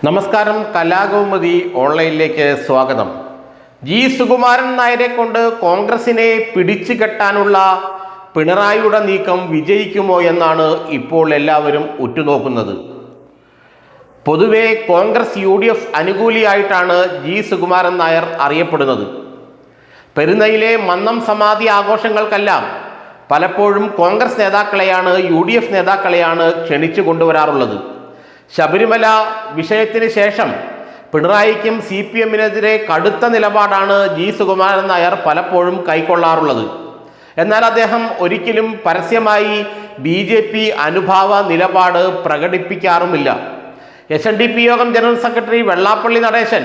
നമസ്കാരം. കലാകൗമുദി ഓൺലൈനിലേക്ക് സ്വാഗതം. ജി സുകുമാരൻ നായരെ കൊണ്ട് കോൺഗ്രസിനെ പിടിച്ചു കെട്ടാനുള്ള പിണറായിയുടെ നീക്കം വിജയിക്കുമോ എന്നാണ് ഇപ്പോൾ എല്ലാവരും ഉറ്റുനോക്കുന്നത്. പൊതുവെ കോൺഗ്രസ് UDF അനുകൂലിയായിട്ടാണ് ജി സുകുമാരൻ നായർ അറിയപ്പെടുന്നത്. പെരുന്നയിലെ മന്നം സമാധി ആഘോഷങ്ങൾക്കെല്ലാം പലപ്പോഴും കോൺഗ്രസ് നേതാക്കളെയാണ് UDF നേതാക്കളെയാണ് ക്ഷണിച്ചു കൊണ്ടുവരാറുള്ളത്. ശബരിമല വിഷയത്തിന് ശേഷം പിണറായിക്കും CPM-നെതിരെ കടുത്ത നിലപാടാണ് ജി സുകുമാരൻ നായർ പലപ്പോഴും കൈക്കൊള്ളാറുള്ളത്. എന്നാൽ അദ്ദേഹം ഒരിക്കലും പരസ്യമായി BJP അനുഭാവ നിലപാട് പ്രകടിപ്പിക്കാറുമില്ല. SNDP യോഗം ജനറൽ സെക്രട്ടറി വെള്ളാപ്പള്ളി നടേശൻ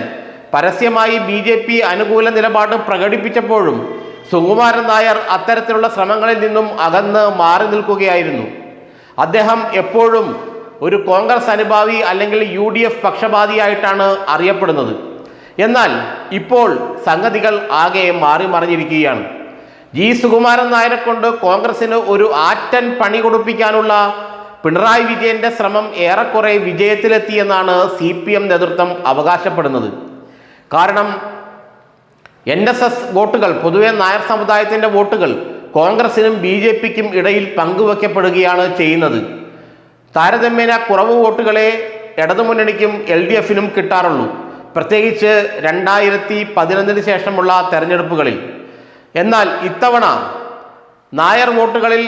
പരസ്യമായി BJP അനുകൂല നിലപാട് പ്രകടിപ്പിച്ചപ്പോഴും സുകുമാരൻ നായർ അത്തരത്തിലുള്ള ശ്രമങ്ങളിൽ നിന്നും അകന്ന് മാറി നിൽക്കുകയായിരുന്നു. അദ്ദേഹം എപ്പോഴും ഒരു കോൺഗ്രസ് അനുഭാവി അല്ലെങ്കിൽ UDF പക്ഷപാതിയായിട്ടാണ് അറിയപ്പെടുന്നത്. എന്നാൽ ഇപ്പോൾ സംഗതികൾ ആകെ മാറി മറിഞ്ഞിരിക്കുകയാണ്. ജി സുകുമാരൻ നായരെ കൊണ്ട് കോൺഗ്രസിന് ഒരു ആറ്റൻ പണി കൊടുപ്പിക്കാനുള്ള പിണറായി വിജയന്റെ ശ്രമം ഏറെക്കുറെ വിജയത്തിലെത്തിയെന്നാണ് CPM നേതൃത്വം അവകാശപ്പെടുന്നത്. കാരണം NSS വോട്ടുകൾ, പൊതുവെ നായർ സമുദായത്തിൻ്റെ വോട്ടുകൾ കോൺഗ്രസിനും BJPക്കും ഇടയിൽ പങ്കുവെക്കപ്പെടുകയാണ് ചെയ്യുന്നത്. താരതമ്യേന കുറവ് വോട്ടുകളെ ഇടതുമുന്നണിക്കും LDFനും കിട്ടാറുള്ളൂ, പ്രത്യേകിച്ച് 2011 ശേഷമുള്ള തെരഞ്ഞെടുപ്പുകളിൽ. എന്നാൽ ഇത്തവണ നായർ വോട്ടുകളിൽ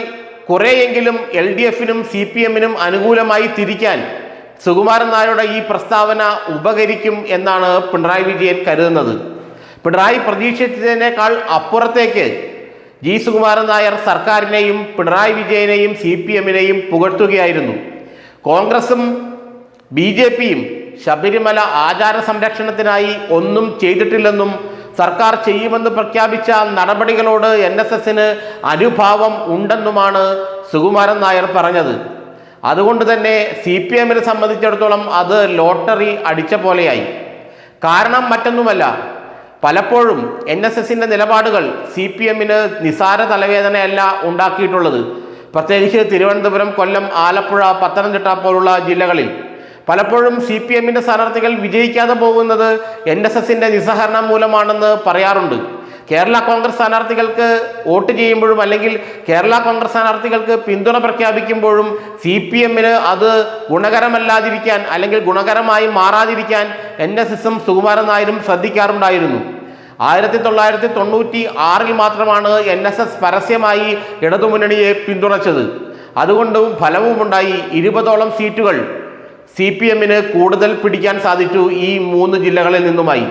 കുറേയെങ്കിലും LDFനും CPM-നും അനുകൂലമായി തിരിക്കാൻ സുകുമാരൻ നായരുടെ ഈ പ്രസ്താവന ഉപകരിക്കും എന്നാണ് പിണറായി വിജയൻ കരുതുന്നത്. പിണറായി പ്രതീക്ഷിച്ചതിനേക്കാൾ അപ്പുറത്തേക്ക് ജി സുകുമാരൻ നായർ സർക്കാരിനെയും പിണറായി വിജയനെയും CPM-നെയും പുകഴ്ത്തുകയായിരുന്നു. കോൺഗ്രസും BJPയും ശബരിമല ആചാര സംരക്ഷണത്തിനായി ഒന്നും ചെയ്തിട്ടില്ലെന്നും സർക്കാർ ചെയ്യുമെന്ന് പ്രഖ്യാപിച്ച നടപടികളോട് NSSന് അനുഭാവം ഉണ്ടെന്നുമാണ് സുകുമാരൻ നായർ പറഞ്ഞത്. അതുകൊണ്ട് തന്നെ CPM-നെ സംബന്ധിച്ചിടത്തോളം അത് ലോട്ടറി അടിച്ച പോലെയായി. കാരണം മറ്റൊന്നുമല്ല, പലപ്പോഴും NSSന്റെ നിലപാടുകൾ CPM-ന് നിസാര തലവേദനയല്ല ഉണ്ടാക്കിയിട്ടുള്ളത്. പ്രത്യേകിച്ച് തിരുവനന്തപുരം, കൊല്ലം, ആലപ്പുഴ, പത്തനംതിട്ട പോലുള്ള ജില്ലകളിൽ പലപ്പോഴും CPM-ന്റെ സ്ഥാനാർത്ഥികൾ വിജയിക്കാതെ പോകുന്നത് NSSന്റെ നിസ്സഹകരണം മൂലമാണെന്ന് പറയാറുണ്ട്. കേരള കോൺഗ്രസ് സ്ഥാനാർത്ഥികൾക്ക് വോട്ട് ചെയ്യുമ്പോഴും അല്ലെങ്കിൽ കേരള കോൺഗ്രസ് സ്ഥാനാർത്ഥികൾക്ക് പിന്തുണ പ്രഖ്യാപിക്കുമ്പോഴും CPM-ന് അത് ഗുണകരമല്ലാതിരിക്കാൻ അല്ലെങ്കിൽ ഗുണകരമായി മാറാതിരിക്കാൻ NSSും സുകുമാരൻ നായരും ശ്രദ്ധിക്കാറുണ്ടായിരുന്നു. 1996 മാത്രമാണ് NSS പരസ്യമായി ഇടതുമുന്നണിയെ പിന്തുണച്ചത്. അതുകൊണ്ടും ഫലവുമുണ്ടായി. 20ഓളം സീറ്റുകൾ CPM-ന് കൂടുതൽ പിടിക്കാൻ സാധിച്ചു ഈ 3 ജില്ലകളിൽ നിന്നുമായി.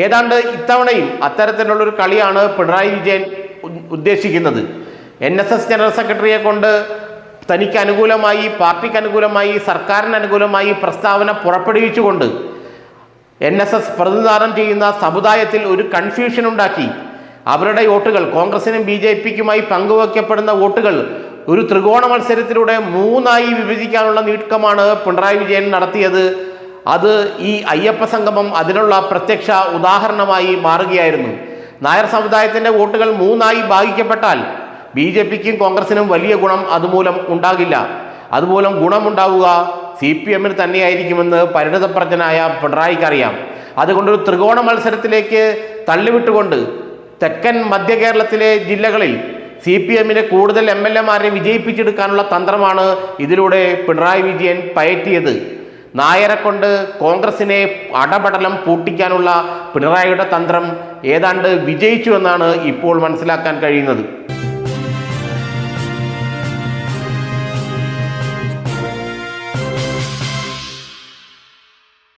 ഏതാണ്ട് ഇത്തവണയും അത്തരത്തിലുള്ളൊരു കളിയാണ് പിണറായി വിജയൻ ഉദ്ദേശിക്കുന്നത്. NSS ജനറൽ സെക്രട്ടറിയെ കൊണ്ട് തനിക്ക് അനുകൂലമായി, പാർട്ടിക്ക് അനുകൂലമായി, സർക്കാരിന് അനുകൂലമായി പ്രസ്താവന പുറപ്പെടുവിച്ചുകൊണ്ട് NSS പ്രതിനിധാനം ചെയ്യുന്ന സമുദായത്തിൽ ഒരു കൺഫ്യൂഷൻ ഉണ്ടാക്കി അവരുടെ വോട്ടുകൾ, കോൺഗ്രസിനും BJPക്കുമായി പങ്കുവയ്ക്കപ്പെടുന്ന വോട്ടുകൾ ഒരു ത്രികോണ മത്സരത്തിലൂടെ 3ആയി വിഭജിക്കാനുള്ള നീക്കമാണ് പിണറായി വിജയൻ നടത്തിയത്. അത് ഈ അയ്യപ്പ സംഗമം അതിനുള്ള പ്രത്യക്ഷ ഉദാഹരണമായി മാറുകയായിരുന്നു. നായർ സമുദായത്തിൻ്റെ വോട്ടുകൾ 3ആയി ഭാഗിക്കപ്പെട്ടാൽ BJPക്കും കോൺഗ്രസിനും വലിയ ഗുണം അതുമൂലം ഉണ്ടാകില്ല. അതുമൂലം ഗുണമുണ്ടാവുക CPM-ന് തന്നെയായിരിക്കുമെന്ന് പരിണതപ്രജ്ഞനായ പിണറായിക്ക് അറിയാം. അതുകൊണ്ടൊരു ത്രികോണ മത്സരത്തിലേക്ക് തള്ളിവിട്ടുകൊണ്ട് തെക്കൻ മധ്യ കേരളത്തിലെ ജില്ലകളിൽ CPM-ന് കൂടുതൽ MLA-മാരെ വിജയിപ്പിച്ചെടുക്കാനുള്ള തന്ത്രമാണ് ഇതിലൂടെ പിണറായി വിജയൻ പയറ്റിയത്. നായരെ കൊണ്ട് കോൺഗ്രസിനെ അടപടലം പൂട്ടിക്കാനുള്ള പിണറായിയുടെ തന്ത്രം ഏതാണ്ട് വിജയിച്ചു എന്നാണ് ഇപ്പോൾ മനസ്സിലാക്കാൻ കഴിയുന്നത്.